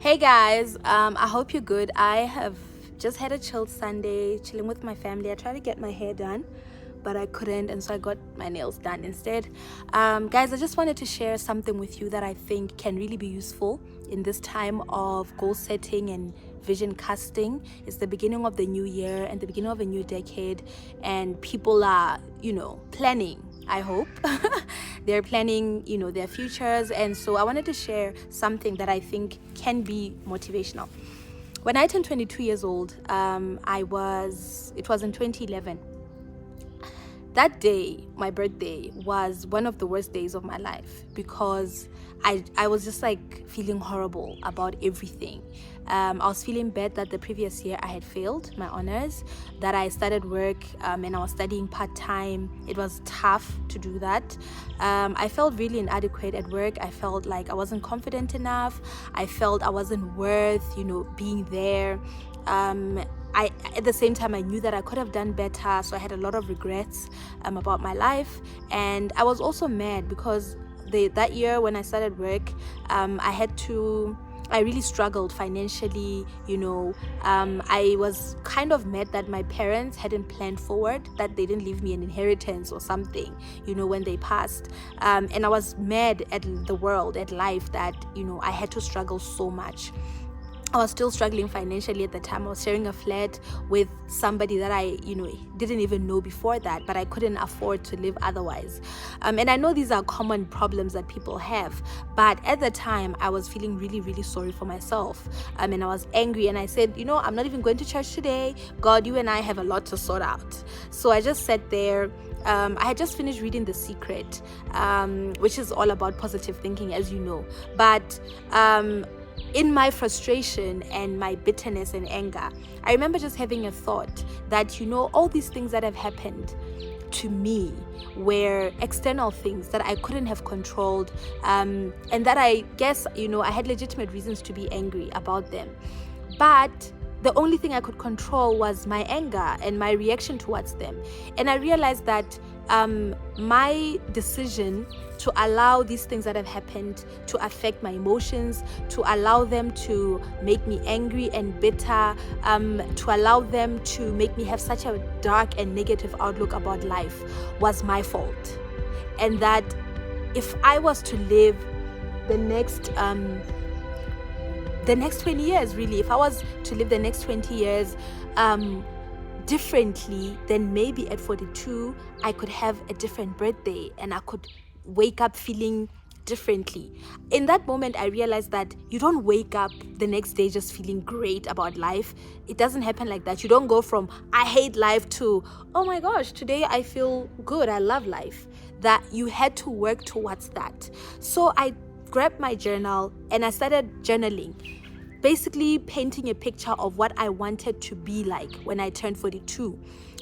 Hey guys, I hope you're good. I have just had a chilled Sunday, chilling with my family. I tried to get my hair done, but I couldn't, and so I got my nails done instead. Guys, I just wanted to share something with you that I think can really be useful in this time of goal setting and vision casting. It's the beginning of the new year and the beginning of a new decade, and people are, planning. I hope they're planning, their futures. And so I wanted to share something that I think can be motivational. When I turned 22 years old, it was in 2011. That day, my birthday, was one of the worst days of my life because I was just like feeling horrible about everything. I was feeling bad that the previous year I had failed my honors, that I started work and I was studying part-time. It was tough to do that. I felt really inadequate at work. I felt like I wasn't confident enough. I felt I wasn't worth, being there. At the same time, I knew that I could have done better, so I had a lot of regrets about my life. And I was also mad because that year when I started work, I really struggled financially. I was kind of mad that my parents hadn't planned forward, that they didn't leave me an inheritance or something, when they passed. And I was mad at the world, at life, that, I had to struggle so much. I was still struggling financially at the time. I was sharing a flat with somebody that I, didn't even know before that, but I couldn't afford to live otherwise. And I know these are common problems that people have, but at the time I was feeling really, really sorry for myself. And I was angry, and I said, I'm not even going to church today. God, you and I have a lot to sort out. So I just sat there. I had just finished reading The Secret, which is all about positive thinking, as you know. But in my frustration and my bitterness and anger, I remember just having a thought that, all these things that have happened to me were external things that I couldn't have controlled, and that I guess, I had legitimate reasons to be angry about them. But the only thing I could control was my anger and my reaction towards them. And I realized that my decision to allow these things that have happened to affect my emotions, to allow them to make me angry and bitter, to allow them to make me have such a dark and negative outlook about life, was my fault. And that if I was to live the next 20 years, really, if I was to live the next 20 years differently, then maybe at 42 I could have a different birthday and I could wake up feeling differently. In that moment, I realized that you don't wake up the next day just feeling great about life. It doesn't happen like that. You don't go from I hate life to, oh my gosh, today I feel good, I love life. That you had to work towards that. So I grabbed my journal and I started journaling, basically painting a picture of what I wanted to be like when I turned 42.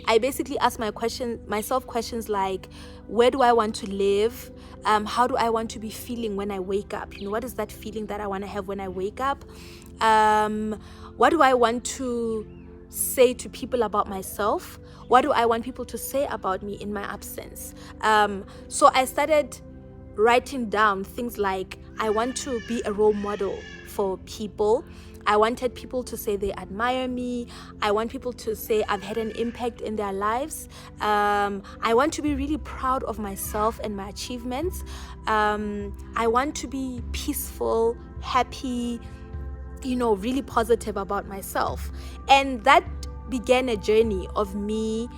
I basically asked myself questions like, where do I want to live? How do I want to be feeling when I wake up? What is that feeling that I want to have when I wake up? What do I want to say to people about myself? What do I want people to say about me in my absence? So I started writing down things like, I want to be a role model for people. I wanted people to say they admire me. I want people to say I've had an impact in their lives. I want to be really proud of myself and my achievements. I want to be peaceful, happy, really positive about myself. And that began a journey of me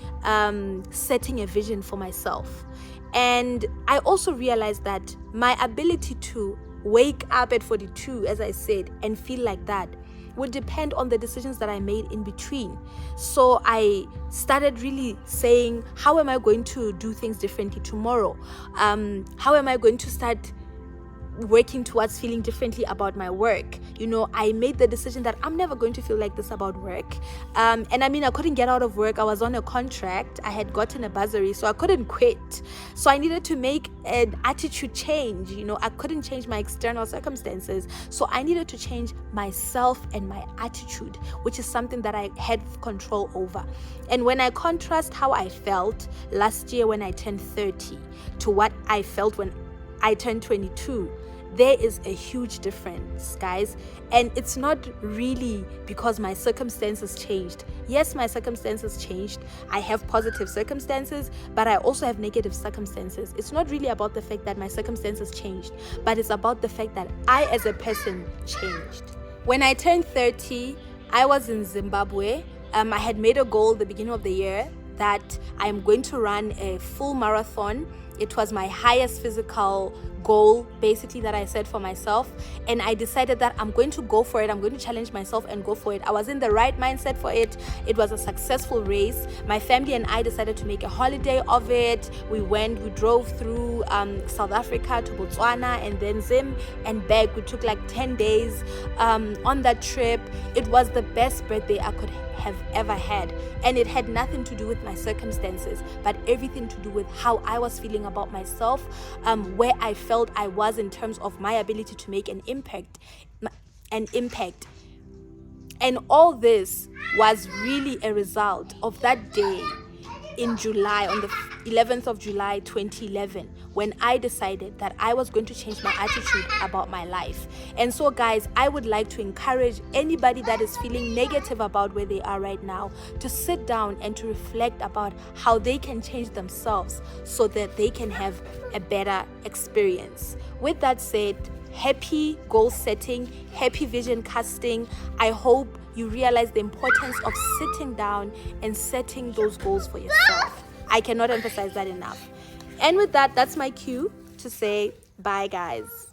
setting a vision for myself. And I also realized that my ability to wake up at 42, as I said, and feel like that would depend on the decisions that I made in between. So I started really saying, how am I going to do things differently tomorrow? How am I going to start working towards feeling differently about my work? I made the decision that I'm never going to feel like this about work. And I couldn't get out of work. I was on a contract. I had gotten a bursary, so I couldn't quit. So I needed to make an attitude change. I couldn't change my external circumstances. So I needed to change myself and my attitude, which is something that I had control over. And when I contrast how I felt last year when I turned 30 to what I felt when I turned 22, there is a huge difference, guys. And it's not really because my circumstances changed. Yes, my circumstances changed. I have positive circumstances, but I also have negative circumstances. It's not really about the fact that my circumstances changed, but it's about the fact that I as a person changed. When I turned 30, I was in Zimbabwe. I had made a goal at the beginning of the year that I'm going to run a full marathon. It was my highest physical goal, basically, that I set for myself. And I decided that I'm going to go for it. I'm going to challenge myself and go for it. I was in the right mindset for it. It was a successful race. My family and I decided to make a holiday of it. We drove through South Africa to Botswana and then Zim and back. We took like 10 days on that trip. It was the best birthday I could have ever had, and it had nothing to do with my circumstances, but everything to do with how I was feeling about myself, where I felt I was in terms of my ability to make an impact. And all this was really a result of that day in July, on the 11th of July 2011, when I decided that I was going to change my attitude about my life. And so, guys, I would like to encourage anybody that is feeling negative about where they are right now to sit down and to reflect about how they can change themselves so that they can have a better experience. With that said, happy goal setting, happy vision casting. I hope you realize the importance of sitting down and setting those goals for yourself. I cannot emphasize that enough. And with that, that's my cue to say bye, guys.